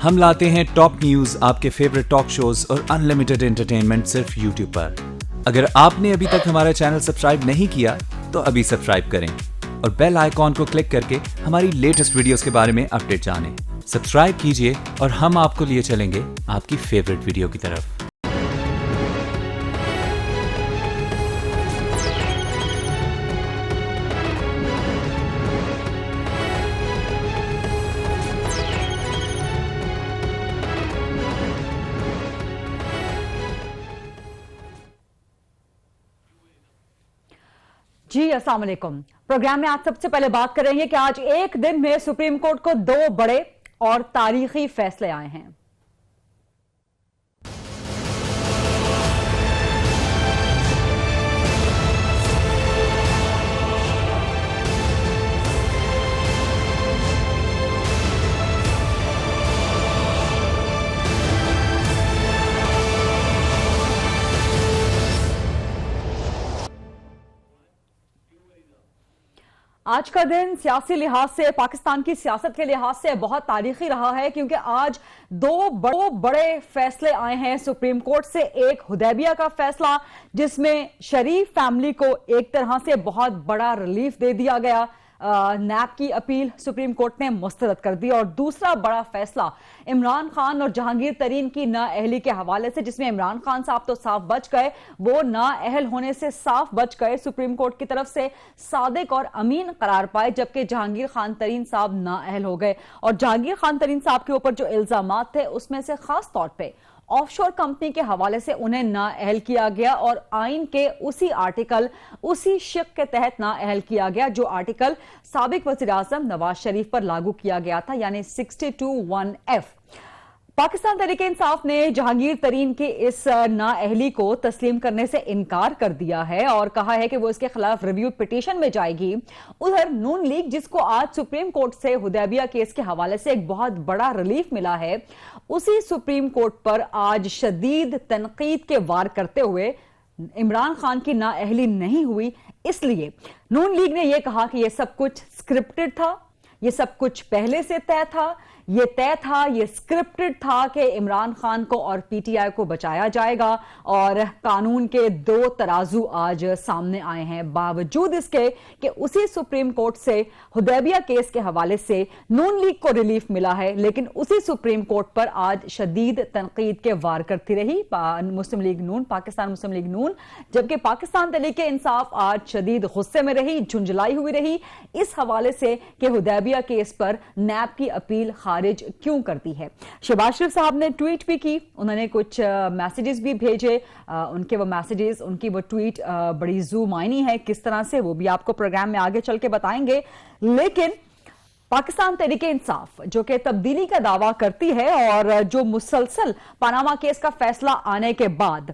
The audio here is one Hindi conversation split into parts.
हम लाते हैं टॉप न्यूज, आपके फेवरेट टॉक शोज और अनलिमिटेड एंटरटेनमेंट सिर्फ YouTube पर। अगर आपने अभी तक हमारा चैनल सब्सक्राइब नहीं किया तो अभी सब्सक्राइब करें और बेल आइकॉन को क्लिक करके हमारी लेटेस्ट वीडियोस के बारे में अपडेट जानें। सब्सक्राइब कीजिए और हम आपको लिए चलेंगे आपकी फेवरेट वीडियो की तरफ। जी अस्सलाम वालेकुम। प्रोग्राम में आज सबसे पहले बात करेंगे कि आज एक दिन में सुप्रीम कोर्ट को 2 बड़े और तारीखी फैसले आए हैं। आज का दिन सियासी लिहाज से, पाकिस्तान की सियासत के लिहाज से बहुत तारीखी रहा है, क्योंकि आज 2 बड़े फैसले आए हैं सुप्रीम कोर्ट से। एक हुदैबिया का फैसला, जिसमें शरीफ फैमिली को एक तरह से बहुत बड़ा रिलीफ दे दिया गया। नैब की अपील सुप्रीम कोर्ट ने मुस्तरद कर दी। और दूसरा बड़ा फैसला इमरान खान और जहांगीर तरीन की नाअहली के हवाले से, जिसमें इमरान खान साहब तो साफ बच गए, वो नाअहल होने से साफ बच गए। सुप्रीम कोर्ट की तरफ से सादिक और अमीन करार पाए, जबकि जहांगीर खान तरीन साहब नाअहल हो गए। और जहांगीर खान तरीन साहब के ऊपर जो इल्जामात थे, उसमें से खास तौर पर ऑफशोर कंपनी के हवाले से उन्हें नाअहल किया गया। और आइन के उसी आर्टिकल, उसी शिक के तहत नाअहल किया गया जो आर्टिकल साबिक वज़ीर आज़म नवाज शरीफ पर लागू किया गया था, यानी 62(1)(f। पाकिस्तान तहरीक इंसाफ ने जहांगीर तरीन की इस नाअहली को तस्लीम करने से इनकार कर दिया है और कहा है कि वो इसके खिलाफ रिव्यू पिटीशन में जाएगी। उधर नून लीग, जिसको आज सुप्रीम कोर्ट से हुदैबिया केस के हवाले से एक बहुत बड़ा रिलीफ मिला है, उसी सुप्रीम कोर्ट पर आज शदीद तनकीद के वार करते हुए इमरान खान की नाअहली नहीं हुई। इसलिए नून लीग ने यह कहा कि यह सब कुछ स्क्रिप्टेड था, यह सब कुछ पहले से तय था, ये तय था, ये स्क्रिप्टेड था कि इमरान खान को और पीटीआई को बचाया जाएगा। और कानून के 2 तराजू आज सामने आए हैं, बावजूद इसके कि उसी सुप्रीम कोर्ट से हुदैबिया केस के हवाले से नून लीग को रिलीफ मिला है, लेकिन उसी सुप्रीम कोर्ट पर आज शदीद तनकीद के वार करती रही मुस्लिम लीग नून, पाकिस्तान मुस्लिम लीग नून। जबकि पाकिस्तान तहरीक इंसाफ आज शदीद गुस्से में रही, झुंझलाई हुई रही इस हवाले से कि हुदैबिया केस पर नैब की अपील खारिज क्यों करती है। शहबाज शरीफ साहब ने ट्वीट भी की, उन्होंने कुछ मैसेजेस भी भेजे। उनके वो मैसेजेस, उनकी वो ट्वीट बड़ी जू मायनी है, किस तरह से, वो भी आपको प्रोग्राम में आगे चल के बताएंगे। लेकिन पाकिस्तान तहरीक इंसाफ जो कि तब्दीली का दावा करती है और जो मुसलसल पनामा केस का फैसला आने के बाद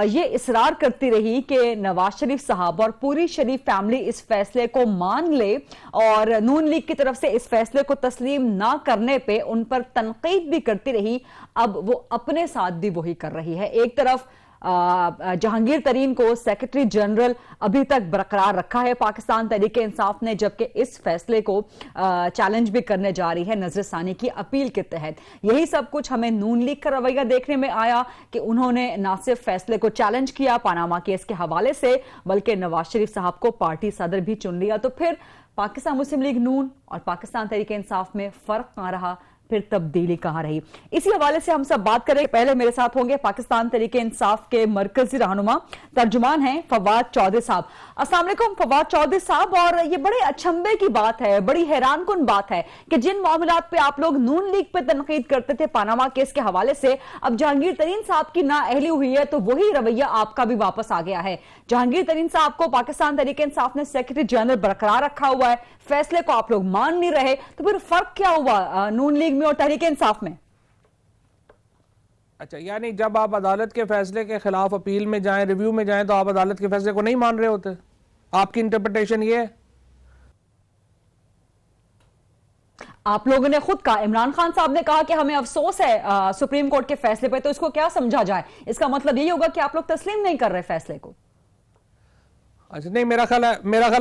ये इसरार करती रही कि नवाज शरीफ साहब और पूरी शरीफ फैमिली इस फैसले को मान ले, और नून लीग की तरफ से इस फैसले को तस्लीम ना करने पे उन पर तनकीद भी करती रही, अब वो अपने साथ भी वही कर रही है। एक तरफ जहांगीर तरीन को सेक्रेटरी जनरल अभी तक बरकरार रखा है पाकिस्तान तहरीक इंसाफ ने, जबकि इस फैसले को चैलेंज भी करने जा रही है नजरसानी की अपील के तहत। यही सब कुछ हमें नून लीग का रवैया देखने में आया कि उन्होंने न सिर्फ फैसले को चैलेंज किया पनामा केस के हवाले से, बल्कि नवाज शरीफ साहब को पार्टी सदर भी चुन लिया। तो फिर पाकिस्तान मुस्लिम लीग नून और पाकिस्तान तहरीक इंसाफ में फर्क कहां रहा, फिर तब्दीली कहां रही, इसी हवाले से हम सब बात करें। पहले मेरे साथ होंगे पाकिस्तान तहरीक इंसाफ के मरकजी रहनुमा तर्जुमान हैं फवाद चौधरी साहब। अस्सलाम वालेकुम फवाद चौधरी साहब। और ये बड़े अचंभे की बात है, बड़ी हैरानकुन बात है कि जिन मामलात पे आप लोग नून लीग पे तनकीद करते थे पनामा केस के हवाले से, अब जहांगीर तरीन साहब की नाअहली हुई है तो वही रवैया आपका भी वापस आ गया है। जहांगीर तरीन साहब को पाकिस्तान तहरीक इंसाफ ने सेक्रेटरी जनरल बरकरार रखा हुआ है, फैसले को आप लोग मान नहीं रहे, तो फिर फर्क क्या हुआ नून लीग में और तहरीक इंसाफ में? अच्छा, यानी जब आप अदालत के फैसले के खिलाफ अपील में जाएं, रिव्यू में जाएं, तो आप अदालत के फैसले को नहीं मान रहे होते? आपकी इंटरप्रिटेशन ये है? आप लोगों ने खुद कहा, इमरान खान साहब ने कहा कि हमें अफसोस है सुप्रीम कोर्ट के फैसले पे, तो इसको क्या समझा जाए? इसका मतलब यही होगा कि आप लोग तस्लीम नहीं कर रहे फैसले को। अच्छा, नहीं, मेरा ख्याल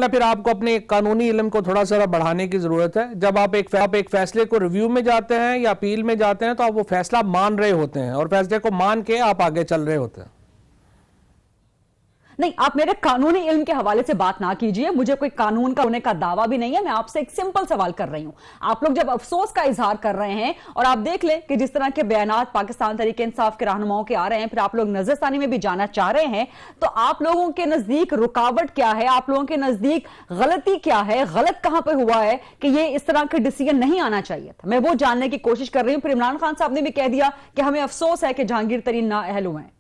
है फिर आपको अपने कानूनी इल्म को थोड़ा सा बढ़ाने की जरूरत है। जब आप एक फैसले को रिव्यू में जाते हैं या अपील में जाते हैं तो आप वो फैसला मान रहे होते हैं और फैसले को मान के आप आगे चल रहे होते हैं। नहीं, आप मेरे कानूनी इल्म के हवाले से बात ना कीजिए, मुझे कोई कानून का होने का दावा भी नहीं है। मैं आपसे एक सिंपल सवाल कर रही हूं। आप लोग जब अफसोस का इजहार कर रहे हैं और आप देख लें कि जिस तरह के बयानात पाकिस्तान तहरीक इंसाफ के रहनुमाओं के आ रहे हैं, फिर आप लोग नजरसानी में भी जाना चाह रहे हैं, तो आप लोगों के नजदीक रुकावट क्या है, आप लोगों के नजदीक गलती क्या है, गलत कहां पर हुआ है कि ये इस तरह का डिसीजन नहीं आना चाहिए था? मैं वो जानने की कोशिश कर रही हूं। फिर इमरान खान साहब ने भी कह दिया कि हमें अफसोस है कि जहांगीर तरीन नाअहल हुए हैं।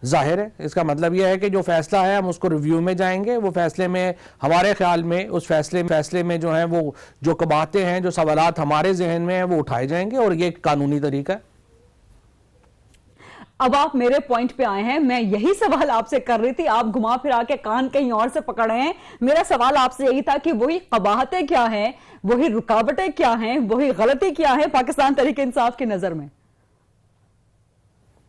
जाहिर है, इसका मतलब यह है कि जो फैसला है हम उसको रिव्यू में जाएंगे। वो फैसले में हमारे ख्याल में उस फैसले में जो है वो जो कबातें हैं, जो सवालात हमारे जहन में हैं, वो उठाए जाएंगे और ये एक कानूनी तरीका है। अब आप मेरे पॉइंट पे आए हैं, मैं यही सवाल आपसे कर रही थी, आप घुमा फिरा के कान कहीं और से पकड़ रहे हैं। मेरा सवाल आपसे यही था कि वही कबाहतें क्या हैं, वही रुकावटें क्या हैं, वही गलती क्या है पाकिस्तान तहरीक इंसाफ की नजर में?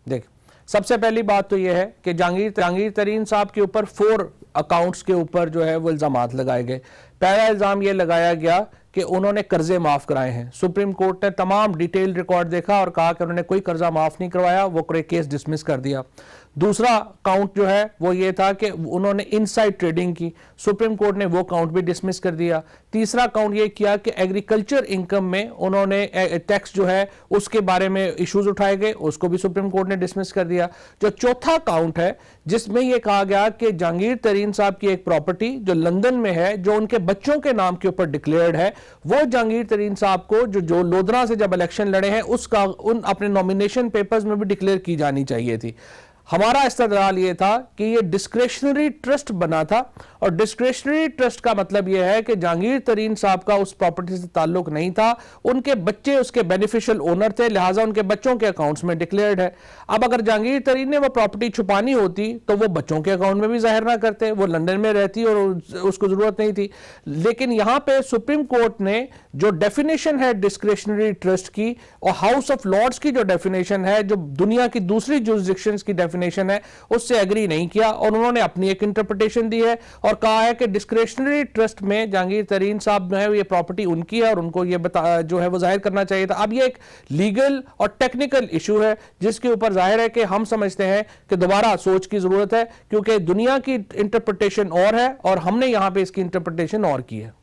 देख, सबसे पहली बात तो यह है कि जहांगीर तरीन साहब के ऊपर 4 अकाउंट्स के ऊपर जो है वो इल्जामात लगाए गए। पहला इल्जाम यह लगाया गया कि उन्होंने कर्जे माफ कराए हैं। सुप्रीम कोर्ट ने तमाम डिटेल रिकॉर्ड देखा और कहा कि उन्होंने कोई कर्जा माफ नहीं करवाया, वो केस डिसमिस कर दिया। दूसरा काउंट जो है वो ये था कि उन्होंने इनसाइड ट्रेडिंग की, सुप्रीम कोर्ट ने वो काउंट भी डिसमिस कर दिया। तीसरा काउंट ये किया कि एग्रीकल्चर इनकम में उन्होंने टैक्स जो है उसके बारे में इश्यूज उठाए गए, उसको भी सुप्रीम कोर्ट ने डिसमिस कर दिया। जो चौथा काउंट है जिसमें यह कहा गया कि जहांगीर तरीन साहब की एक प्रॉपर्टी जो लंदन में है, जो उनके बच्चों के नाम के ऊपर डिक्लेयर्ड है, वो जहांगीर तरीन साहब को जो लोधरा से जब इलेक्शन लड़े हैं उसका उन अपने नॉमिनेशन पेपर्स में भी डिक्लेयर की जानी चाहिए थी। हमारा इस्तदलाल ये था कि ये डिस्क्रेशनरी ट्रस्ट बना था और डिस्क्रेशनरी ट्रस्ट का मतलब यह है कि जहांगीर तरीन साहब का उस प्रॉपर्टी से ताल्लुक नहीं था, उनके बच्चे उसके बेनिफिशियल ओनर थे, लिहाजा उनके बच्चों के अकाउंट्स में डिक्लेयर्ड है। अब अगर जहांगीर तरीन ने वो प्रॉपर्टी छुपानी होती तो वो बच्चों के अकाउंट में भी जाहिर ना करते, वो लंदन में रहती और उसको जरूरत नहीं थी। लेकिन यहां पर सुप्रीम कोर्ट ने जो डेफिनेशन है डिस्क्रेशनरी ट्रस्ट की और हाउस ऑफ लॉर्ड्स की जो डेफिनेशन है, जो दुनिया की दूसरी जुरिसडिक्शंस की डेफिनेशन है, उससे एग्री नहीं किया और उन्होंने अपनी एक इंटरप्रिटेशन दी है और कहा है कि डिस्क्रेशनरी ट्रस्ट में जहांगीर तरीन साहब जो है ये प्रॉपर्टी उनकी है और उनको ये जो है वो जाहिर करना चाहिए था। अब ये एक लीगल और टेक्निकल इशू है जिसके ऊपर जाहिर है कि हम समझते हैं कि दोबारा सोच की जरूरत है, क्योंकि दुनिया की इंटरप्रिटेशन और है और हमने यहां पे इसकी इंटरप्रिटेशन और की है।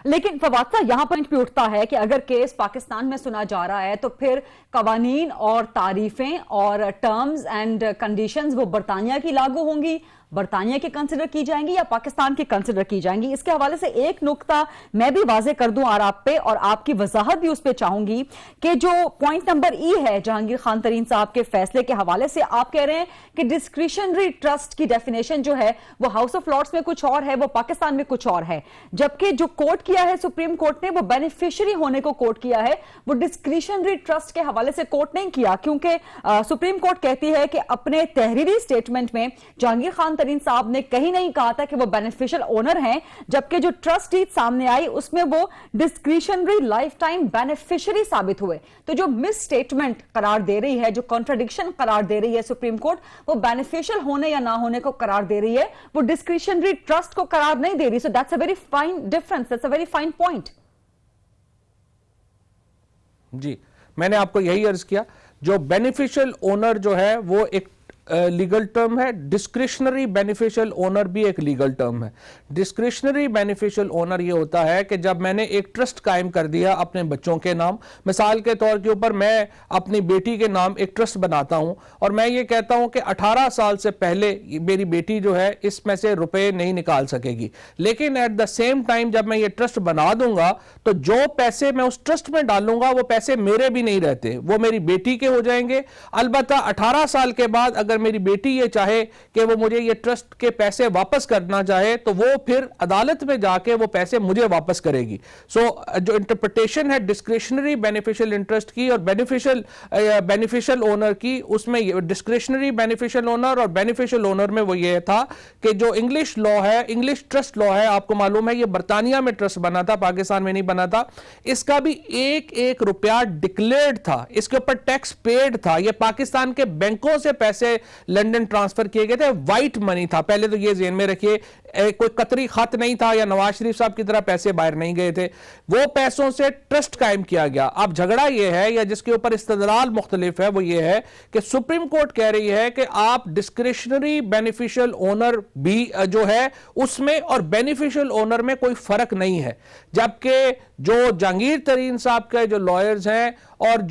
लेकिन फवाद साहब, यहां पॉइंट भी उठता है कि अगर केस पाकिस्तान में सुना जा रहा है तो फिर कवानीन और तारीफें और टर्म्स एंड कंडीशंस वो बरतानिया की लागू होंगी, बरतानिया की कंसिडर की जाएंगी या पाकिस्तान की कंसिडर की जाएंगी? इसके हवाले से एक नुक्ता मैं भी वाजे कर दूं और आप पे, और आपकी वजाहत भी उस पे चाहूंगी कि जो पॉइंट नंबर ई है जहांगीर खान तरीन साहब के फैसले के हवाले से, आप कह रहे हैं कि डिस्क्रिशनरी ट्रस्ट की डेफिनेशन जो है वो हाउस ऑफ लॉर्ड्स में कुछ और है, वो पाकिस्तान में कुछ और है, जबकि जो कोर्ट किया है सुप्रीम कोर्ट ने वो बेनिफिशियरी होने को कोर्ट किया है, वो डिस्क्रिशनरी ट्रस्ट के हवाले से कोर्ट नहीं किया, क्योंकि सुप्रीम कोर्ट कहती है कि अपने तहरीरी स्टेटमेंट में जहांगीर खान तरीन साहब ने कहीं नहीं कहा था कि वो बेनिफिशियल ओनर हैं, जबकि जो ट्रस्ट डीड सामने आई उसमें वो डिस्क्रिशनरी लाइफ टाइम बेनिफिशियरी साबित हुए। तो जो मिस स्टेटमेंट करार दे रही है, जो कॉन्ट्रडिक्शन करार दे रही है सुप्रीम कोर्ट, वो बेनिफिशियल होने या ना होने को करार दे रही है, वो डिस्क्रिशनरी ट्रस्ट को करार नहीं दे रही। So that's a very fine difference, that's a very fine point. जी, मैंने आपको यही अर्ज किया, जो बेनिफिशियल ओनर जो है वो एक लीगल टर्म है, डिस्क्रिशनरी बेनिफिशियल ओनर भी एक लीगल टर्म है। डिस्क्रिशनरी बेनिफिशियल ओनर ये होता है कि जब मैंने एक ट्रस्ट कायम कर दिया अपने बच्चों के नाम, मिसाल के तौर के ऊपर मैं अपनी बेटी के नाम एक ट्रस्ट बनाता हूं और मैं ये कहता हूं कि 18 साल से पहले मेरी बेटी जो है इसमें से रुपए नहीं निकाल सकेगी, लेकिन एट द सेम टाइम जब मैं ये ट्रस्ट बना दूंगा तो जो पैसे मैं उस ट्रस्ट में डालूंगा वो पैसे मेरे भी नहीं रहते, वो मेरी बेटी के हो जाएंगे। अलबत्ता 18 साल के बाद अगर मेरी बेटी ये चाहे कि वो मुझे ये ट्रस्ट के पैसे वापस करना चाहे तो वो फिर अदालत में जाके वो पैसे मुझे वापस करेगी। सो जो इंटरप्रिटेशन है डिस्क्रिशनरी बेनिफिशियल इंटरेस्ट की और बेनिफिशियल ओनर की, उसमें डिस्क्रिशनरी बेनिफिशियल ओनर और बेनिफिशियल ओनर में वो ये था कि जो इंग्लिश लॉ है, इंग्लिश ट्रस्ट लॉ है, आपको मालूम है ये बरतानिया में ट्रस्ट बना था, पाकिस्तान में नहीं बना था, इसका भी एक रुपया डिक्लेयर्ड था, इसके ऊपर टैक्स पेड था, ये पाकिस्तान के बैंकों से पैसे लंदन ट्रांसफर किए गए थे, व्हाइट मनी था। पहले तो ये ज़हन में रखिए, कोई कतरी खत नहीं था या नवाज शरीफ साहब की तरह पैसे बाहर नहीं गए थे, वो पैसों से ट्रस्ट कायम किया गया। अब झगड़ा ये है या जिसके ऊपर इस्तदलाल मुख्तलिफ है वो ये है कि सुप्रीम कोर्ट कह रही है कि आप डिस्क्रिशनरी बेनिफिशियल ओनर भी जो है उसमें और बेनिफिशियल ओनर में कोई फर्क नहीं है, जबकि जो जहांगीर तरीन साहब के जो लॉयर्स हैं और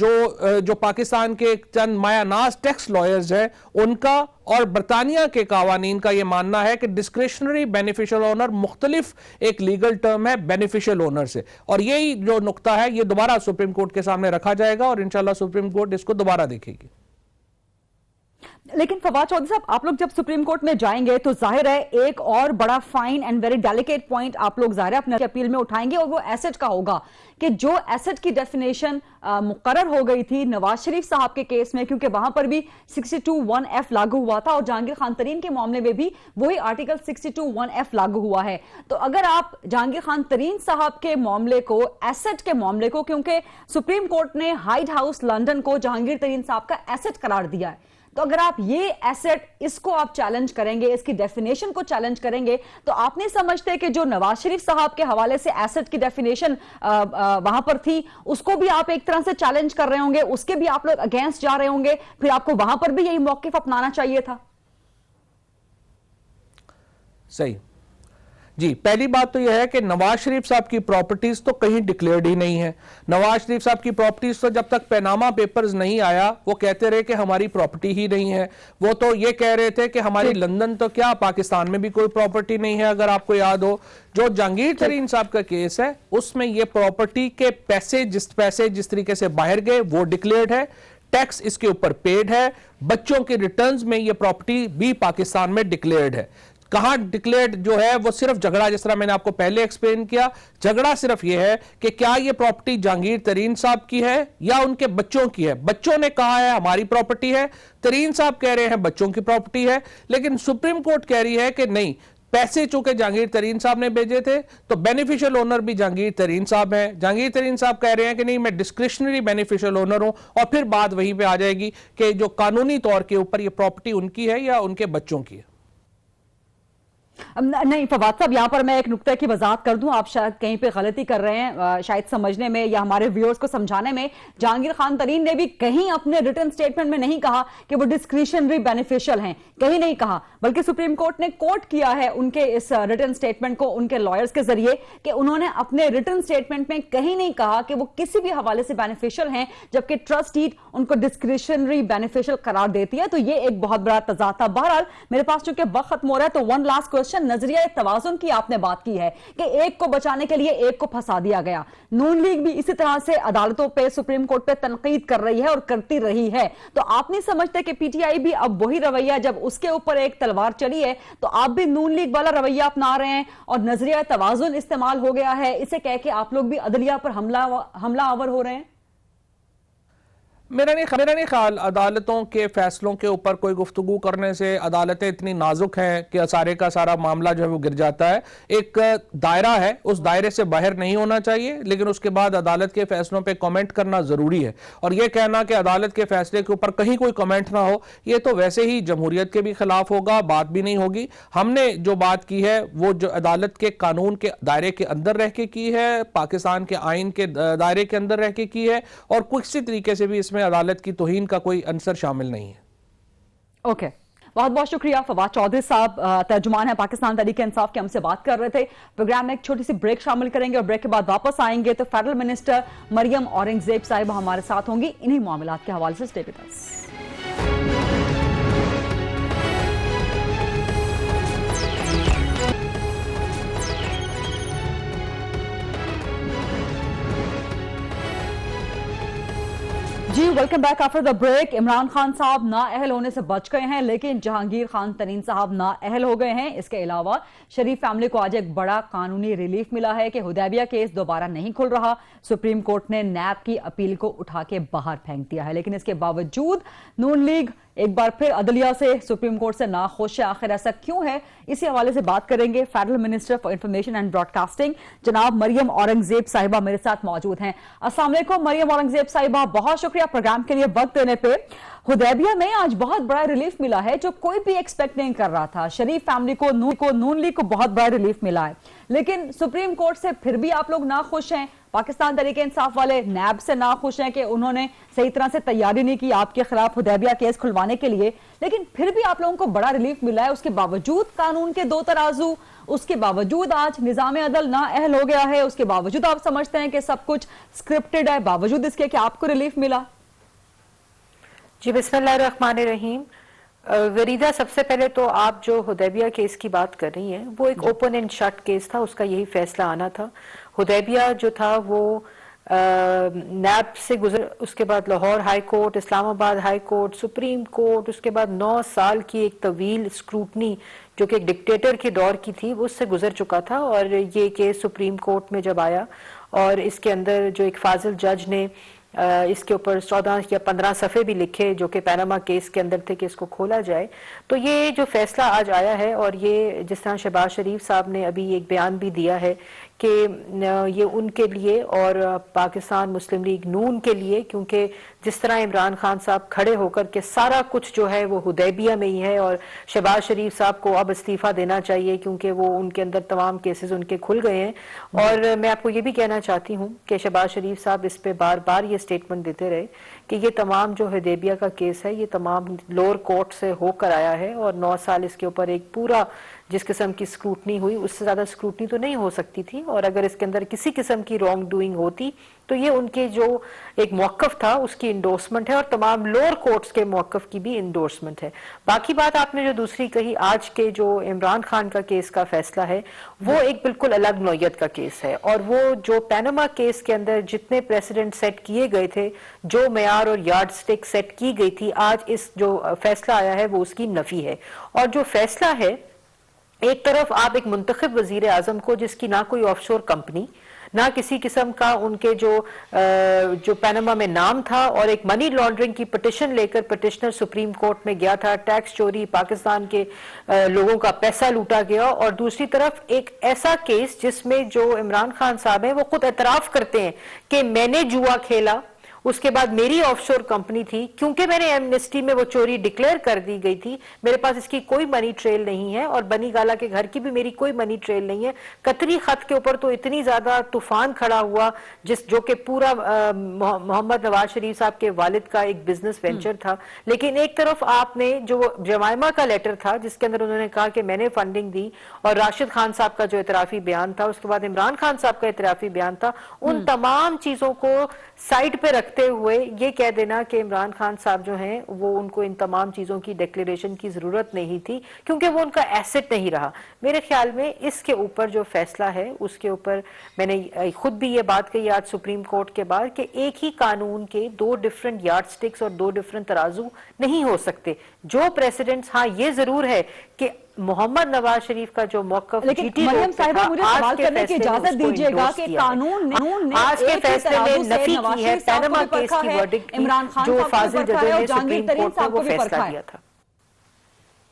जो पाकिस्तान के चंद मायानाज टैक्स लॉयर्स हैं उनका और बरतानिया के कावानीन का यह मानना है कि डिस्क्रिशनरी बेनिफिशियल ओनर मुख्तलिफ एक लीगल टर्म है बेनिफिशियल ओनर से, और यही जो नुक्ता है ये दोबारा सुप्रीम कोर्ट के सामने रखा जाएगा और इंशाल्लाह सुप्रीम कोर्ट इसको दोबारा देखेगी। लेकिन फवाद चौधरी साहब, आप लोग जब सुप्रीम कोर्ट में जाएंगे तो जाहिर है एक और बड़ा fine and very delicate point आप लोग जाहिर है अपने अपील में उठाएंगे, और वो एसेट का होगा कि जो एसेट की डेफिनेशन मुकर्रर हो गई थी नवाज शरीफ साहब के केस में, क्योंकि वहां पर भी 62(1)(f लागू हुआ था और जहांगीर खान तरीन के मामले में भी वही आर्टिकल 62(1)(f लागू हुआ है। तो अगर आप जहांगीर खान तरीन साहब के मामले को, एसेट के मामले को, क्योंकि सुप्रीम कोर्ट ने हाइट हाउस लंदन को जहांगीर तरीन साहब का एसेट करार दिया है, तो अगर आप ये एसेट इसको आप चैलेंज करेंगे, इसकी डेफिनेशन को चैलेंज करेंगे, तो आप नहीं समझते कि जो नवाज शरीफ साहब के हवाले से एसेट की डेफिनेशन वहां पर थी उसको भी आप एक तरह से चैलेंज कर रहे होंगे, उसके भी आप लोग अगेंस्ट जा रहे होंगे, फिर आपको वहां पर भी यही मौकिफ अपनाना चाहिए था? सही जी, पहली बात तो यह है कि नवाज शरीफ साहब की प्रॉपर्टीज तो कहीं डिक्लेयर्ड ही नहीं है। नवाज शरीफ साहब की प्रॉपर्टीज तो जब तक पैनामा पेपर्स नहीं आया वो कहते रहे कि हमारी प्रॉपर्टी ही नहीं है। वो तो ये कह रहे थे कि हमारी लंदन तो क्या पाकिस्तान में भी कोई प्रॉपर्टी नहीं है। अगर आपको याद हो, जो जहांगीर तरीन साहब का केस है उसमें ये प्रॉपर्टी के पैसे जिस तरीके से बाहर गए वो डिक्लेयर्ड है, टैक्स इसके ऊपर पेड है, बच्चों के रिटर्न्स में ये प्रॉपर्टी भी पाकिस्तान में डिक्लेयर्ड है। कहां डिक्लेयर्ड जो है वो सिर्फ झगड़ा, जिस तरह मैंने आपको पहले एक्सप्लेन किया, झगड़ा सिर्फ ये है कि क्या ये प्रॉपर्टी जहांगीर तरीन साहब की है या उनके बच्चों की है। बच्चों ने कहा है हमारी प्रॉपर्टी है, तरीन साहब कह रहे हैं बच्चों की प्रॉपर्टी है, लेकिन सुप्रीम कोर्ट कह रही है कि नहीं, पैसे चूंकि जहांगीर तरीन साहब ने भेजे थे तो बेनिफिशियल ओनर भी जहांगीर तरीन साहब हैं। जहांगीर तरीन साहब कह रहे हैं कि नहीं, मैं डिस्क्रिशनरी बेनिफिशियल ओनर हूं, और फिर बात वहीं पे आ जाएगी कि जो कानूनी तौर के ऊपर ये प्रॉपर्टी उनकी है या उनके बच्चों की है। नहीं फवाद साहब, यहां पर मैं एक नुक्ते की वजाहत कर दूं, आप शायद कहीं पे गलती कर रहे हैं, शायद समझने में या हमारे व्यूअर्स को समझाने में। जहांगीर खान तरीन ने भी कहीं अपने रिटन स्टेटमेंट में नहीं कहा कि वो डिस्क्रिशनरी बेनिफिशियल हैं, कहीं नहीं कहा, बल्कि सुप्रीम कोर्ट ने कोट किया है उनके इस रिटन स्टेटमेंट को उनके लॉयर्स के जरिए कि उन्होंने अपने रिटन स्टेटमेंट में कहीं नहीं कहा कि वो किसी भी हवाले से बेनिफिशियल हैं, जबकि ट्रस्ट डीड उनको डिस्क्रिशनरी बेनिफिशियल करार देती है। तो ये एक बहुत बड़ा तजाद था। बहरहाल मेरे पास चूंकि वक्त खत्म हो रहा है तो वन लास्ट क्वेश्चन, नजरिया तवाजुन की आपने बात की है कि एक को बचाने के लिए एक को फंसा दिया गया। नून लीग भी इसी तरह से अदालतों पे, सुप्रीम कोर्ट पे तनकीद कर रही है और करती रही है, तो आप नहीं समझते कि पीटीआई भी अब वही रवैया, जब उसके ऊपर एक तलवार चली है तो आप भी नून लीग वाला रवैया अपना रहे हैं और नजरिया तवाजुन इस्तेमाल हो गया है, इसे कह के आप लोग भी अदलिया पर हमलावर हो रहे हैं? मेरा नहीं ख्याल अदालतों के फैसलों के ऊपर कोई गुफ्तगू करने से अदालतें इतनी नाजुक हैं कि सारे का सारा मामला जो है वो गिर जाता है। एक दायरा है, उस दायरे से बाहर नहीं होना चाहिए, लेकिन उसके बाद अदालत के फैसलों पे कमेंट करना जरूरी है। और ये कहना कि अदालत के फैसले के ऊपर कहीं कोई कमेंट ना हो, ये तो वैसे ही जमहूरियत के भी खिलाफ होगा, बात भी नहीं होगी। हमने जो बात की है वो जो अदालत के कानून के दायरे के अंदर रह के की है, पाकिस्तान के आइन के दायरे के अंदर रह के की है, और किसी तरीके से भी इसमें अदालत की तौहीन का कोई अंसर शामिल नहीं है। ओके, बहुत बहुत शुक्रिया। फवाद चौधरी साहब तर्जुमान है पाकिस्तान तहरीक इंसाफ के, हमसे बात कर रहे थे। प्रोग्राम में एक छोटी सी ब्रेक शामिल करेंगे और ब्रेक के बाद वापस आएंगे तो फेडरल मिनिस्टर मरियम औरंगजेब साहिबा हमारे साथ होंगी इन्हीं मामलात के हवाले से। Stay with us. जी welcome back after the break. Imran Khan साहब नाअहल होने से बच गए हैं, लेकिन जहांगीर खान तरीन साहब नाअहल हो गए हैं। इसके अलावा शरीफ फैमिली को आज एक बड़ा कानूनी रिलीफ मिला है कि हुदैबिया केस दोबारा नहीं खुल रहा। सुप्रीम कोर्ट ने नैब की अपील को उठा के बाहर फेंक दिया है, लेकिन इसके बावजूद नून लीग एक बार फिर अदलिया से, सुप्रीम कोर्ट से नाखुश है। आखिर ऐसा क्यों है, इसी हवाले से बात करेंगे। Federal minister for information and broadcasting जनाब मरियम औरंगजेब साहिबा मेरे साथ मौजूद हैं। अस्सलाम वालेकुम मरियम औरंगजेब साहिबा, बहुत शुक्रिया प्रोग्राम के लिए वक्त देने पे। हुदैबिया में आज बहुत बड़ा रिलीफ मिला है जो कोई भी एक्सपेक्ट नहीं कर रहा था। शरीफ फैमिली को, नून लीग को बहुत बड़ा रिलीफ मिला है, लेकिन सुप्रीम कोर्ट से फिर भी आप लोग ना खुश हैं। पाकिस्तान तरीके इंसाफ वाले नैब से ना खुश हैं कि उन्होंने सही तरह से तैयारी नहीं की आपके खिलाफ हुदैबिया केस खुलवाने के लिए, लेकिन फिर भी आप लोगों को बड़ा रिलीफ मिला है। उसके बावजूद कानून के दो तराजू, उसके बावजूद आज निजाम अदल ना अहल हो गया है, उसके बावजूद आप समझते हैं कि सब कुछ स्क्रिप्टेड है, बावजूद इसके कि आपको रिलीफ मिला। जी बिस्मिल्लाहिर्रहमानिर्रहीम। वरीदा, सबसे पहले तो आप जो हुदैबिया केस की बात कर रही हैं वो एक ओपन एंड शट केस था, उसका यही फैसला आना था। हुदैबिया जो था वो नैब से गुजर, उसके बाद Lahore high court, Islamabad high court, supreme court, उसके बाद 9 साल की एक तवील स्क्रूटनी जो कि एक डिक्टेटर के दौर की थी उससे गुजर चुका था। और ये केस सुप्रीम कोर्ट में जब आया और इसके अंदर जो एक फाजिल जज ने इसके ऊपर 14 या 15 सफ़े भी लिखे जो कि पैनामा केस के अंदर थे कि इसको खोला जाए, तो ये जो फैसला आज आया है और ये जिस तरह शहबाज शरीफ साहब ने अभी एक बयान भी दिया है कि ये उनके लिए और पाकिस्तान मुस्लिम लीग नून के लिए, क्योंकि जिस तरह इमरान खान साहब खड़े होकर के सारा कुछ जो है वो हुदैबिया में ही है और शहबाज शरीफ साहब को अब इस्तीफा देना चाहिए क्योंकि वो उनके अंदर तमाम केसेस उनके खुल गए हैं। और मैं आपको ये भी कहना चाहती हूँ कि शहबाज शरीफ साहब इस पे बार बार ये स्टेटमेंट देते रहे कि ये तमाम जो हुदैबिया का केस है ये तमाम लोअर कोर्ट से होकर आया है और 9 साल इसके ऊपर एक पूरा जिस किस्म की स्क्रूटनी हुई उससे ज्यादा स्क्रूटनी तो नहीं हो सकती थी, और अगर इसके अंदर किसी किस्म की रॉन्ग डूइंग होती तो ये उनके जो एक मौकफ था उसकी इंडोर्समेंट है और तमाम लोअर कोर्ट्स के मौकफ की भी इंडोर्समेंट है। बाकी बात आपने जो दूसरी कही, आज के जो इमरान खान का केस का फैसला है वो एक बिल्कुल अलग नौयत का केस है और वो जो पैनामा केस के अंदर जितने प्रेसिडेंट सेट किए गए थे, जो मेयार और यार्ड स्टिक सेट की गई थी, आज इस जो फैसला आया है वो उसकी नफी है। और जो फैसला है, एक तरफ आप एक मुंतखब वजीर आजम को जिसकी ना कोई ऑफशोर कंपनी, ना किसी किस्म का उनके जो पैनामा में नाम था, और एक मनी लॉन्ड्रिंग की पिटिशन लेकर पिटिशनर सुप्रीम कोर्ट में गया था, टैक्स चोरी, पाकिस्तान के लोगों का पैसा लूटा गया, और दूसरी तरफ एक ऐसा केस जिसमें जो इमरान खान साहब हैं वो खुद एतराफ करते हैं कि मैंने जुआ खेला, उसके बाद मेरी ऑफशोर कंपनी थी, क्योंकि मैंने एमनेस्टी में वो चोरी डिक्लेयर कर दी गई थी, मेरे पास इसकी कोई मनी ट्रेल नहीं है और बनी गाला के घर की भी मेरी कोई मनी ट्रेल नहीं है। कतरी खत के ऊपर तो इतनी ज्यादा तूफान खड़ा हुआ जो कि पूरा मोहम्मद नवाज शरीफ साहब के वालिद का एक बिजनेस वेंचर था। लेकिन एक तरफ आपने जो जमाइमा का लेटर था जिसके अंदर उन्होंने कहा कि मैंने फंडिंग दी, और राशिद खान साहब का जो इतराफी बयान था, उसके बाद इमरान खान साहब का इतराफी बयान था, उन तमाम चीजों को साइड पे रखते हुए ये कह देना कि इमरान खान साहब जो हैं वो उनको इन तमाम चीजों की डिक्लेरेशन की जरूरत नहीं थी क्योंकि वो उनका एसेट नहीं रहा। मेरे ख्याल में इसके ऊपर जो फैसला है उसके ऊपर मैंने खुद भी ये बात कही आज सुप्रीम कोर्ट के बाद कि एक ही कानून के 2 डिफरेंट यार्ड स्टिक्स और 2 डिफरेंट तराजू नहीं हो सकते। जो प्रेसिडेंट्स, हाँ ये जरूर है कि मोहम्मद नवाज शरीफ का जो मौकफ, लेकिन मरियम साहिबा मुझे सवाल करने की इजाजत दीजिएगा कि कानून ने आज के फैसले में नफी की है पैनामा केस की वर्डिक्ट इमरान खान जो साहब फाजिल को जजों और ने जहांगीर सुप्रीम तरीन कोर्ट में साहब वो को भी फैसला परखा दिया है। था।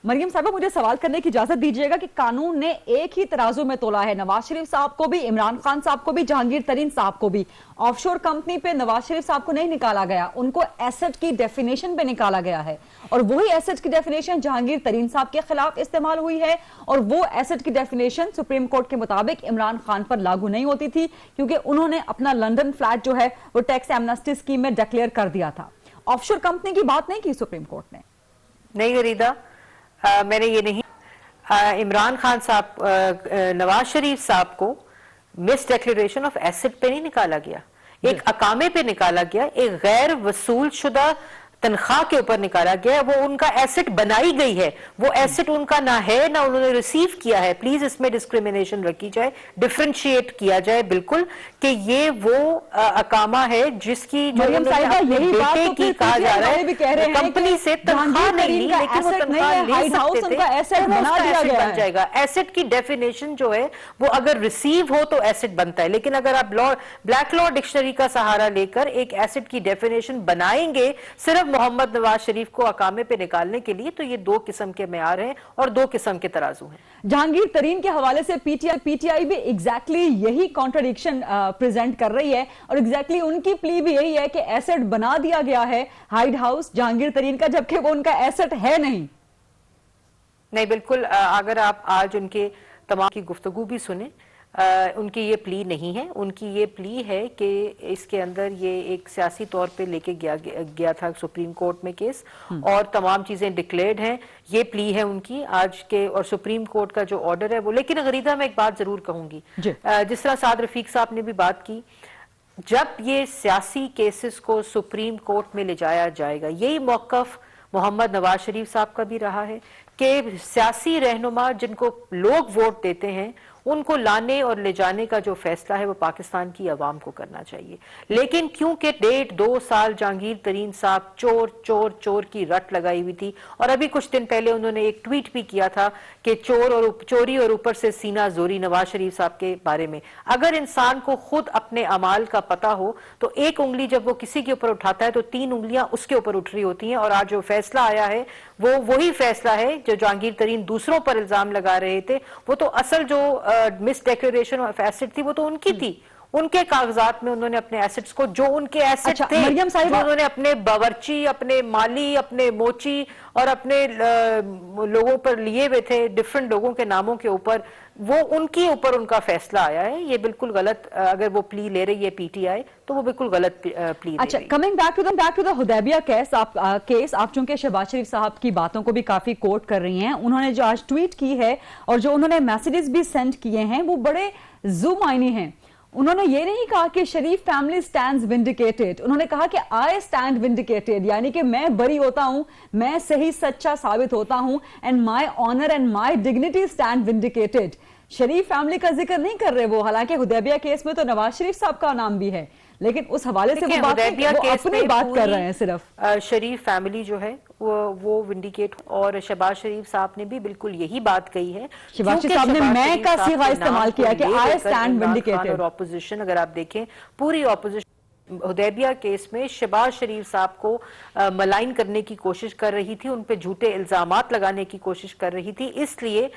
मरियम साहबा मुझे सवाल करने की इजाजत दीजिएगा कि कानून ने एक ही तराजू में तोला है, नवाज शरीफ साहब को भी, इमरान खान साहब को भी, जहांगीर तरीन साहब को भी। ऑफशोर कंपनी पे नवाज शरीफ साहब को नहीं निकाला गया, उनको एसेट की डेफिनेशन पे निकाला गया है, और वही एसेट की डेफिनेशन जहांगीर तरीन साहब के खिलाफ इस्तेमाल हुई है, और वो एसेट की डेफिनेशन सुप्रीम कोर्ट के मुताबिक इमरान खान पर लागू नहीं होती थी क्योंकि उन्होंने अपना लंदन फ्लैट जो है वो टैक्स एमनेस्टी स्कीम में डिक्लेयर कर दिया था। ऑफशोर कंपनी की बात नहीं की सुप्रीम कोर्ट ने। नहीं गरीदा, मैंने ये नहीं, इमरान खान साहब, नवाज शरीफ साहब को मिस डिक्लेरेशन ऑफ एसेट पे नहीं निकाला गया, एक अकामे पे निकाला गया, एक गैर वसूल शुदा तनख्वाह के ऊपर निकाला गया। वो उनका एसेट बनाई गई है, वो एसेट उनका ना है ना उन्होंने रिसीव किया है। प्लीज इसमें डिस्क्रिमिनेशन रखी जाए, डिफरेंशिएट किया जाए बिल्कुल कि ये वो अकामा है जिसकी जो बेटे की कहा जा रहा है कंपनी से तनख्वाह नहीं ली, लेकिन वो तनख्वाह ले सकते थे, एसेट बन जाएगा। एसेट की डेफिनेशन जो है वो अगर रिसीव हो तो एसेट बनता है, लेकिन अगर आप ब्लैक लॉ डिक्शनरी का सहारा लेकर एक एसेट की डेफिनेशन बनाएंगे सिर्फ सिर्फ मोहम्मद नवाज शरीफ को अकामे पे निकालने के लिए, तो ये दो किस्म के मेयार हैं और दो किस्म के तराजू हैं। जहांगीर तरीन के हवाले से पीटीआई भी एग्जैक्टली यही कॉन्ट्रडिक्शन प्रेजेंट कर रही है और एग्जैक्टली उनकी प्ली भी यही है कि एसेट बना दिया गया है हाइड हाउस जहांगीर तरीन का, जबकि वो उनका एसेट है नहीं। नहीं, बिल्कुल, अगर आप आज उनके तमाम की गुफ्तगू भी सुने, उनकी ये प्ली नहीं है। उनकी ये प्ली है कि इसके अंदर ये एक सियासी तौर पे लेके गया था सुप्रीम कोर्ट में केस, और तमाम चीजें डिक्लेयर्ड हैं। ये प्ली है उनकी आज के, और सुप्रीम कोर्ट का जो ऑर्डर है वो। लेकिन गरीदा, मैं एक बात जरूर कहूंगी, जिस तरह साद रफीक साहब ने भी बात की, जब ये सियासी केसेस को सुप्रीम कोर्ट में ले जाया जाएगा, यही मौकफ मोहम्मद नवाज शरीफ साहब का भी रहा है कि सियासी रहनुमा जिनको लोग वोट देते हैं उनको लाने और ले जाने का जो फैसला है वो पाकिस्तान की आवाम को करना चाहिए। लेकिन क्योंकि 1.5-2 साल जहांगीर तरीन साहब चोर चोर चोर की रट लगाई हुई थी, और अभी कुछ दिन पहले उन्होंने एक ट्वीट भी किया था कि चोरी और ऊपर से सीना जोरी नवाज शरीफ साहब के बारे में। अगर इंसान को खुद अपने अमाल का पता हो तो एक उंगली जब वो किसी के ऊपर उठाता है तो 3 उंगलियां उसके ऊपर उठ रही होती हैं। और आज जो फैसला आया है वो वही फैसला है जो जहांगीर तरीन दूसरों पर इल्जाम लगा रहे थे। वो तो असल जो मिस डिक्लेरेशन ऑफ एसेट थी वो तो उनकी थी। उनके कागजात में उन्होंने अपने एसेट्स को, जो उनके एसेट थे, मरियम साहिबा, जो उन्होंने अपने बावर्ची, अपने माली, अपने मोची और अपने लोगों पर लिए हुए थे, डिफरेंट लोगों के नामों के ऊपर, वो उनके ऊपर उनका फैसला आया है। ये बिल्कुल गलत, अगर वो प्ली ले रही है पीटीआई तो वो बिल्कुल गलत प्ली। अच्छा, coming back to the Hudaibiya case, आप चूंकि शहबाज शरीफ साहब की बातों को भी काफी कोट कर रही हैं, उन्होंने जो आज ट्वीट की है और जो उन्होंने मैसेजेस भी सेंड किए हैं वो बड़े ज़ुमायनी हैं। उन्होंने ये नहीं कहा कि शरीफ फैमिली स्टैंड्स विंडिकेटेड, उन्होंने कहा कि आई स्टैंड विंडिकेटेड, यानी कि मैं बरी होता हूं, मैं सही सच्चा साबित होता हूं, and my honour and my dignity stand vindicated. Sharif family का जिक्र नहीं कर रहे वो, हालांकि हुदैबिया केस में तो नवाज शरीफ साहब का नाम भी है, लेकिन उस हवाले से वो अपनी बात कर रहे हैं सिर्फ। शरीफ फैमिली जो है वो विंडिकेट, और शहबाज शरीफ साहब ने भी बिल्कुल यही बात कही है। शहबाज शरीफ साहब ने मैं का सिगा इस्तेमाल किया कि आई स्टैंड विंडिकेटेड। और ऑपोजिशन, अगर आप देखें पूरी ऑपोजिशन हुदैबिया केस में शहबाज शरीफ साहब को मलाइन करने की कोशिश कर रही थी, उन पे झूठे इल्जामात लगाने की कोशिश कर रही थी। इसलिए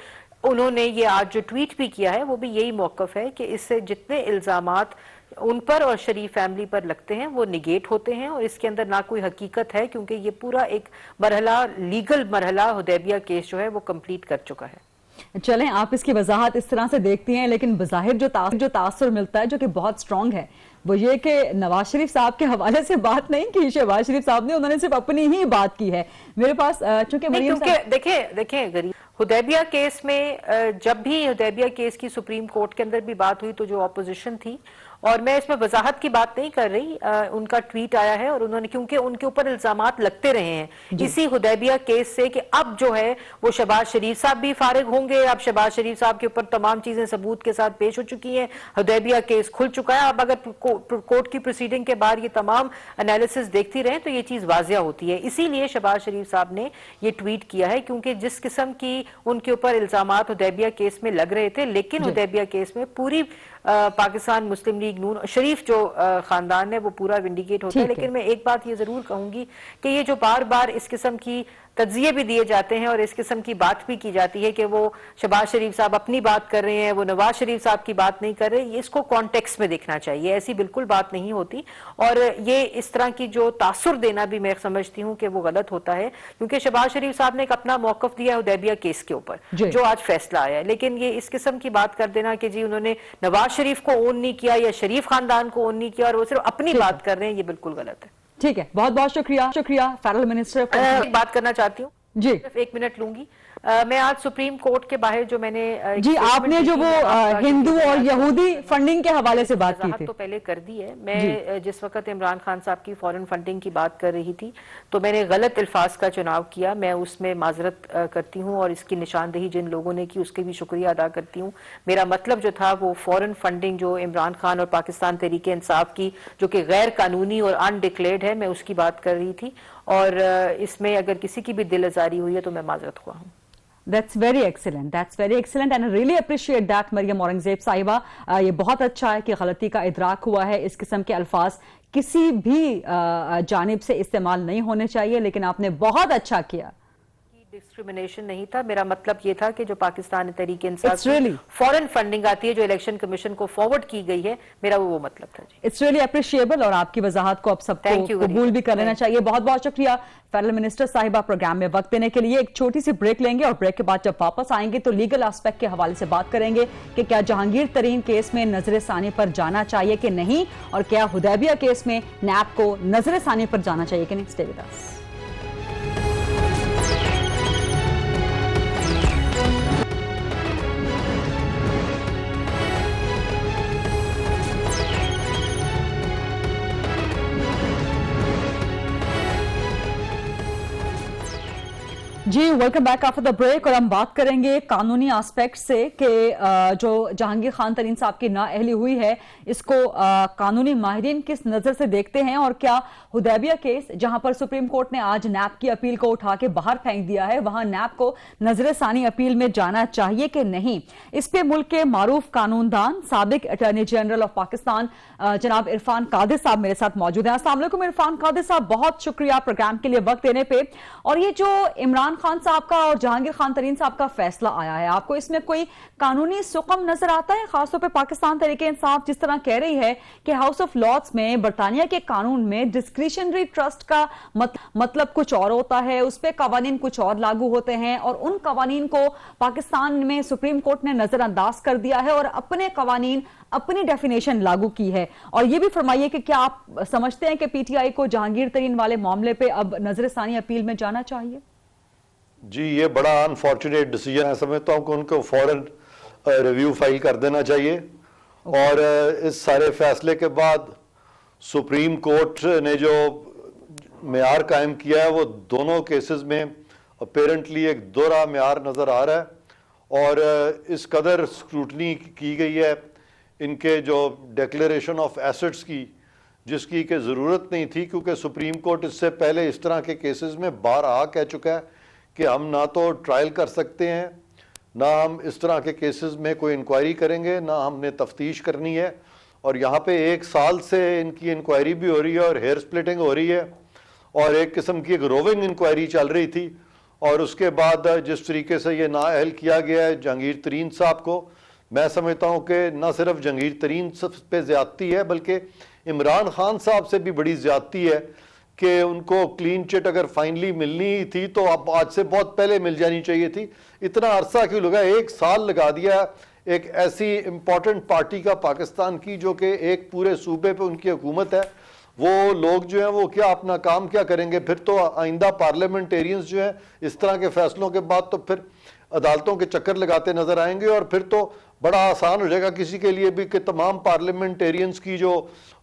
उन्होंने ये आज जो ट्वीट भी किया है वो भी यही मौकफ है कि इससे जितने इल्जामात उन पर और शरीफ फैमिली पर लगते हैं वो निगेट होते हैं, और इसके अंदर ना कोई हकीकत है, क्योंकि ये पूरा एक मरहला, लीगल मरहला हुदैबिया केस जो है वो कंप्लीट कर चुका है। चलें, आप इसकी वजाहत इस तरह से देखती हैं, लेकिन बज़ाहिर जो तासुर मिलता है जो कि बहुत स्ट्रांग है वो ये कि नवाज शरीफ साहब के हवाले से बात नहीं की शहबाज शरीफ साहब ने, उन्होंने सिर्फ अपनी ही बात की है। मेरे पास चूंकि देखें गरीब हुदैबिया केस में, जब भी हुदैबिया केस की सुप्रीम कोर्ट के अंदर भी बात हुई तो जो ऑपोजिशन थी, और मैं इसमें वजाहत की बात नहीं कर रही, उनका ट्वीट आया है और उन्होंने, क्योंकि उनके ऊपर इल्जामात लगते रहे हैं इसी हुदैबिया केस से कि अब जो है वो शहबाज शरीफ साहब भी फारिग होंगे, अब शहबाज शरीफ साहब के ऊपर तमाम चीजें सबूत के साथ पेश हो चुकी हैं, हुदैबिया केस खुल चुका है। अब अगर कोर्ट की प्रोसीडिंग के बाद ये तमाम एनालिसिस देखती रहे तो ये चीज वाजिया होती है। इसीलिए शहबाज शरीफ साहब ने ये ट्वीट किया है, क्योंकि जिस किस्म की उनके ऊपर इल्जामात हुदैबिया केस में लग रहे थे, लेकिन हुदैबिया केस में पूरी पाकिस्तान मुस्लिम लीग नून शरीफ जो खानदान है वो पूरा विंडिकेट होता है। लेकिन मैं एक बात ये जरूर कहूंगी कि ये जो बार बार इस किस्म की तज्जिए भी दिए जाते हैं और इस किस्म की बात भी की जाती है कि वो शहबाज शरीफ साहब अपनी बात कर रहे हैं, वो नवाज शरीफ साहब की बात नहीं कर रहे, इसको कॉन्टेक्स्ट में देखना चाहिए। ऐसी बिल्कुल बात नहीं होती, और ये इस तरह की जो तासुर देना भी मैं समझती हूँ कि वो गलत होता है, क्योंकि शहबाज शरीफ साहब ने एक अपना मौकफ दिया हुदैबिया केस के ऊपर जो आज फैसला आया है। लेकिन ये इस किस्म की बात कर देना कि जी उन्होंने नवाज शरीफ को ओन नहीं किया या शरीफ खानदान को ओन नहीं किया और वो सिर्फ अपनी बात कर रहे हैं, ये बिल्कुल गलत है। ठीक है, बहुत बहुत शुक्रिया फेडरल मिनिस्टर। बात करना चाहती हूँ जी, सिर्फ 1 मिनट लूंगी। मैं आज सुप्रीम कोर्ट के बाहर जो मैंने जी आपने जो वो हिंदू और यहूदी फंडिंग के हवाले से बात की थी तो पहले कर दी है। मैं जिस वक्त इमरान खान साहब की फॉरेन फंडिंग की बात कर रही थी तो मैंने गलत अल्फाज का चुनाव किया, मैं उसमें माजरत करती हूँ और इसकी निशानदेही जिन लोगों ने की उसके भी शुक्रिया अदा करती हूँ। मेरा मतलब जो था वो फॉरेन फंडिंग जो इमरान खान और पाकिस्तान तहरीके इंसाफ की जो कि गैर कानूनी और अनडिक्लेयर्ड है, मैं उसकी बात कर रही थी, और इसमें अगर किसी की भी दिल आजारी हुई है तो मैं माजरत हुआ हूँ। That's very excellent. That's very excellent, and I really appreciate that, Maryam Aurangzeb साहिबा. ये बहुत अच्छा है कि गलती का इदराक हुआ है. इस किस्म के अल्फाज किसी भी जानिब से इस्तेमाल नहीं होने चाहिए, लेकिन आपने बहुत अच्छा किया. डिस्क्रिमिनेशन नहीं था, मेरा मतलब ये था कि जो Pakistan Tehreek Insaf really foreign funding आती है जो इलेक्शन कमीशन को फॉरवर्ड की गई है, मेरा वो मतलब था जी. इट्स रियली अप्रिशिएबल, और आपकी वजाहत को अब सबको कबूल भी कर लेना चाहिए. बहुत बहुत शुक्रिया फेडरल मिनिस्टर साहिबा प्रोग्राम में वक्त देने के लिए. एक छोटी सी ब्रेक लेंगे और ब्रेक के बाद जब वापस आएंगे तो लीगल एस्पेक्ट के हवाले से बात करेंगे कि क्या जहांगीर तरीन केस में नजर सानी पर जाना चाहिए कि नहीं, और क्या हुदैबिया केस में नैब को नजर सानी पर जाना चाहिए कि नहीं. Stay with us. जी welcome back after the break. और हम बात करेंगे कानूनी एस्पेक्ट से कि जो जहांगीर खान तरीन साहब की नाअहली हुई है इसको कानूनी माहिरीन किस नजर से देखते हैं, और क्या हुदैबिया केस जहां पर सुप्रीम कोर्ट ने आज नैब की अपील को उठा के बाहर फेंक दिया है, वहां नैब को नजर सानी अपील में जाना चाहिए कि नहीं. इस पे मुल्क के मारूफ कानूनदान साबिक अटॉर्नी जनरल ऑफ पाकिस्तान जनाब इरफान कादिर साहब मेरे साथ मौजूद हैं. अस्सलाम वालेकुम इरफान कादिर साहब, बहुत शुक्रिया प्रोग्राम के लिए वक्त देने पे. और ये जो इमरान खान साहब का और जहांगीर खान तरीन साहब का फैसला आया है, आपको इसमें कोई कानूनी सुकम नजर आता है? खासतौर पे पाकिस्तान तहरीक इंसाफ जिस तरह कह रही है कि हाउस ऑफ लॉर्ड्स में बरतानिया के कानून में डिस्क्रिशनरी ट्रस्ट का मतलब कुछ और होता है, उस पर कवानीन कुछ और लागू होते हैं, और उन कवानीन को पाकिस्तान में सुप्रीम कोर्ट ने नजरअंदाज कर दिया है और अपने कवानीन अपनी डेफिनेशन लागू की है. और ये भी फरमाइए कि क्या आप समझते हैं कि पीटीआई को जहांगीर तरीन वाले मामले पे अब नजरसानी अपील में जाना चाहिए? जी, ये बड़ा अनफॉर्चुनेट डिसीजन है. समझता हूँ कि उनको फौरन रिव्यू फाइल कर देना चाहिए. और इस सारे फैसले के बाद सुप्रीम कोर्ट ने जो मेयार कायम किया है वो दोनों केसेस में अपेरेंटली एक दोहरा मेयार नज़र आ रहा है. और इस कदर स्क्रूटनी की गई है इनके जो डिक्लेरेशन ऑफ एसेट्स की, जिसकी कि ज़रूरत नहीं थी, क्योंकि सुप्रीम कोर्ट इससे पहले इस तरह के केसेस में बारहा कह चुका है कि हम ना तो ट्रायल कर सकते हैं, ना हम इस तरह के केसेस में कोई इंक्वायरी करेंगे, ना हमने तफ्तीश करनी है. और यहाँ पे 1 साल से इनकी इंक्वायरी भी हो रही है और हेयर स्प्लिटिंग हो रही है, और एक किस्म की एक रोविंग इंक्वायरी चल रही थी. और उसके बाद जिस तरीके से ये नाअहल किया गया है जहांगीर तरीन साहब को, मैं समझता हूँ कि न सिर्फ जहांगीर तरीन पे ज़्यादती है बल्कि इमरान खान साहब से भी बड़ी ज़्यादती है कि उनको क्लीन चिट अगर फाइनली मिलनी ही थी तो अब आज से बहुत पहले मिल जानी चाहिए थी. इतना अरसा क्यों लगा? 1 साल लगा दिया एक ऐसी इम्पॉर्टेंट पार्टी का पाकिस्तान की, जो कि एक पूरे सूबे पे उनकी हुकूमत है. वो लोग जो हैं वो क्या अपना काम क्या करेंगे? फिर तो आइंदा पार्लियामेंटेरियंस जो हैं इस तरह के फैसलों के बाद तो फिर अदालतों के चक्कर लगाते नजर आएंगे. और फिर तो बड़ा आसान हो जाएगा किसी के लिए भी कि तमाम पार्लियामेंटेरियंस की जो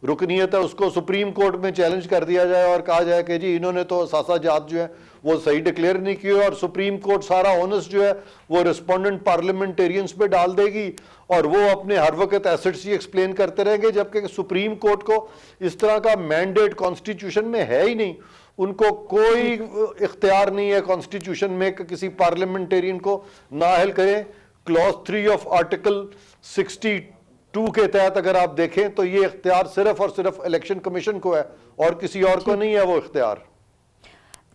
रुकनीयत है उसको सुप्रीम कोर्ट में चैलेंज कर दिया जाए और कहा जाए कि जी इन्होंने तो असासाजात जो है वो सही डिक्लेयर नहीं किए, और सुप्रीम कोर्ट सारा ओनस जो है वो रिस्पोंडेंट पार्लियामेंटेरियंस पे डाल देगी और वो अपने हर वक्त एसेट्स ही एक्सप्लेन करते रहेंगे. जबकि सुप्रीम कोर्ट को इस तरह का मैंडेट कॉन्स्टिट्यूशन में है ही नहीं. उनको कोई इख्तियार नहीं है कॉन्स्टिट्यूशन में कि किसी पार्लियामेंटेरियन को नाअहल करें. क्लॉज 3 ऑफ आर्टिकल 62 के तहत अगर आप देखें तो ये इख्तियार सिर्फ और सिर्फ इलेक्शन कमीशन को है और किसी और को नहीं है वो इख्तियार.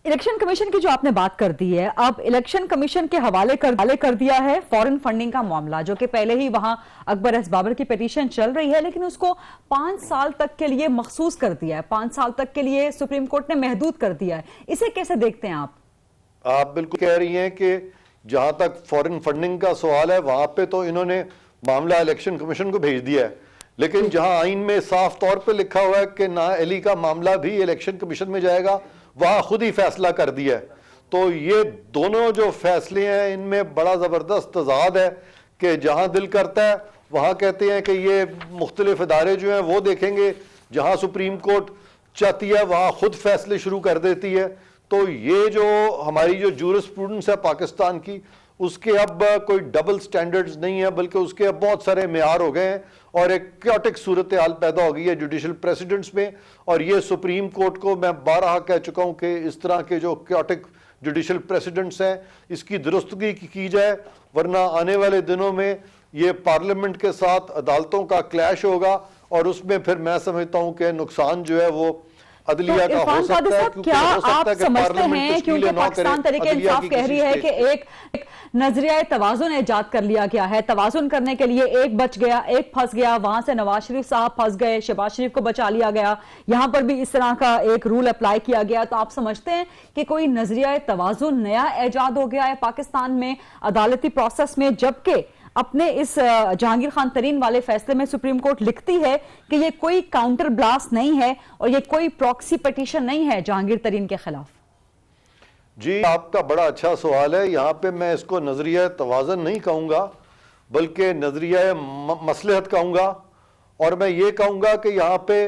इलेक्शन कमीशन की जो आपने बात कर दी है, अब इलेक्शन कमीशन के हवाले कर दिया है फॉरेन फंडिंग का मामला, जो कि पहले ही वहां अकबर एस बाबर की पिटीशन चल रही है, लेकिन उसको 5 साल तक के लिए मखसूस कर दिया है, 5 साल तक के लिए सुप्रीम कोर्ट ने महदूद कर दिया है. इसे कैसे देखते हैं आप? आप बिल्कुल कह रही हैं कि जहां तक फॉरेन फंडिंग का सवाल है वहां पे तो इन्होंने मामला इलेक्शन कमीशन को भेज दिया है, लेकिन जहां आइन में साफ तौर पे लिखा हुआ है कि नाअहली का मामला भी इलेक्शन कमीशन में जाएगा, वहां खुद ही फैसला कर दिया है. तो ये दोनों जो फैसले हैं इनमें बड़ा ज़बरदस्त तजाद है कि जहां दिल करता है वहां कहते हैं कि ये मुख्तलिफ इदारे जो हैं वो देखेंगे, जहां सुप्रीम कोर्ट चाहती है वहां खुद फैसले शुरू कर देती है. तो ये जो हमारी जो जूरिस्प्रूडेंस है पाकिस्तान की, उसके अब कोई डबल स्टैंडर्ड्स नहीं है, बल्कि उसके अब बहुत सारे मेयार हो गए हैं और एक क्योटिक सूरत हाल पैदा हो गई है जुडिशल प्रेसिडेंट्स में. और ये सुप्रीम कोर्ट को मैं बारहा कह चुका हूं कि इस तरह के जो क्योटिक जुडिशल प्रेसिडेंट्स हैं, इसकी दुरुस्तगी की जाए, वरना आने वाले दिनों में ये पार्लियामेंट के साथ अदालतों का क्लैश होगा और उसमें फिर मैं समझता हूं कि नुकसान जो है वो अदलिया का हो सकता है। क्या आप समझते हैं, क्योंकि पाकिस्तान तहरीक इंसाफ कह रही है कि एक नजरिया तवाजुन इजाद कर लिया गया है, तवाजुन करने के लिए एक बच गया, एक फंस गया, वहां से नवाज शरीफ साहब फंस गए, शहबाज शरीफ को बचा लिया गया, यहां पर भी इस तरह का एक रूल अप्लाई किया गया। तो आप समझते हैं कि कोई नजरिया तवाजुन नया इजाद हो गया है पाकिस्तान में अदालती प्रोसेस में, जबकि अपने इस जहांगीर खान तरीन वाले फैसले में सुप्रीम कोर्ट लिखती है कि ये कोई काउंटर ब्लास्ट नहीं है और ये कोई प्रॉक्सी पिटीशन नहीं है जहांगीर तरीन के खिलाफ। जी, आपका बड़ा अच्छा सवाल है। यहाँ पे मैं इसको नजरिया तवाज़न नहीं कहूँगा, बल्कि नजरिया मसलहत कहूँगा। और मैं ये कहूँगा कि यहाँ पे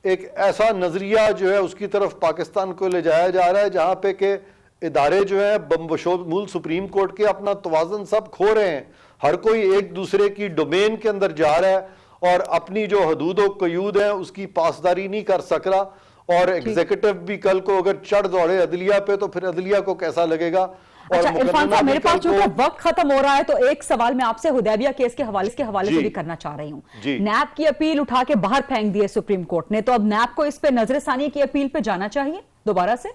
एक ऐसा नजरिया जो है उसकी तरफ पाकिस्तान को ले जाया जा रहा है जहाँ पे के इदारे जो है बशमूल सुप्रीम कोर्ट के अपना तवाज़न सब खो रहे हैं। हर कोई एक दूसरे की डोमेन के अंदर जा रहा है और अपनी जो हदूद व क़यूद है उसकी पासदारी नहीं कर सक रहा। और एग्जीक्यूटिव भी कल को अगर चढ़ दौड़े अदलिया पे तो फिर अदलिया को कैसा लगेगा। अच्छा इरफान साहब, मेरे पास चूंकि वक्त खत्म हो रहा है तो एक सवाल मैं आपसे हुदैबिया केस के हवाले से भी करना चाह रही हूँ। नैब की अपील उठा के बाहर फेंक दी है सुप्रीम कोर्ट ने, तो अब नैब को इस पे नजरसानी की अपील पे जाना चाहिए दोबारा से?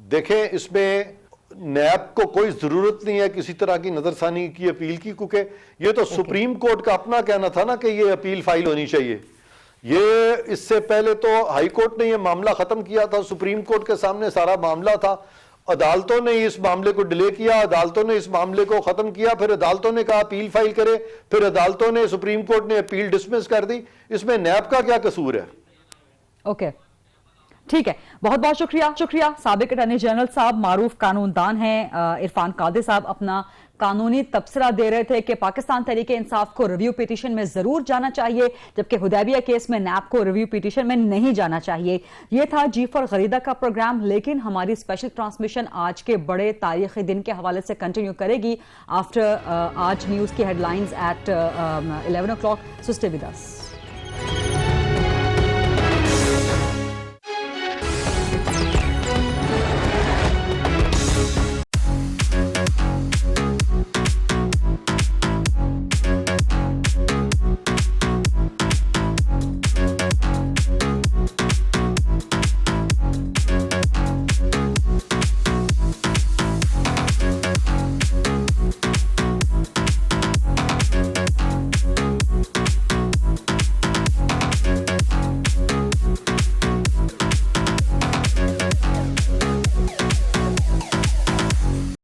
देखें, इसमें नैब को कोई जरूरत नहीं है किसी तरह की नजरसानी की अपील की, क्योंकि ये तो सुप्रीम कोर्ट का अपना कहना था ना कि ये अपील फाइल होनी चाहिए। ये इससे पहले तो हाई कोर्ट ने ये मामला खत्म किया था, सुप्रीम कोर्ट के सामने सारा मामला था। अदालतों ने इस मामले को डिले किया, अदालतों ने इस मामले को खत्म किया, फिर अदालतों ने कहा अपील फाइल करे, फिर अदालतों ने सुप्रीम कोर्ट ने अपील डिसमिस कर दी। इसमें नैब का क्या कसूर है? ओके, ठीक है, बहुत बहुत शुक्रिया। साबिक अटॉर्नी जनरल साहब मारूफ कानूनदान हैं इरफान कादिर साहब अपना कानूनी तबसरा दे रहे थे कि पाकिस्तान तहरीक इंसाफ को रिव्यू पिटीशन में जरूर जाना चाहिए, जबकि हुदैबिया केस में नैब को रिव्यू पिटीशन में नहीं जाना चाहिए। यह था जी फॉर गरीदा का प्रोग्राम, लेकिन हमारी स्पेशल ट्रांसमिशन आज के बड़े तारीखी दिन के हवाले से कंटिन्यू करेगी आफ्टर आज न्यूज की headlines at 11 o'clock। So stay with us.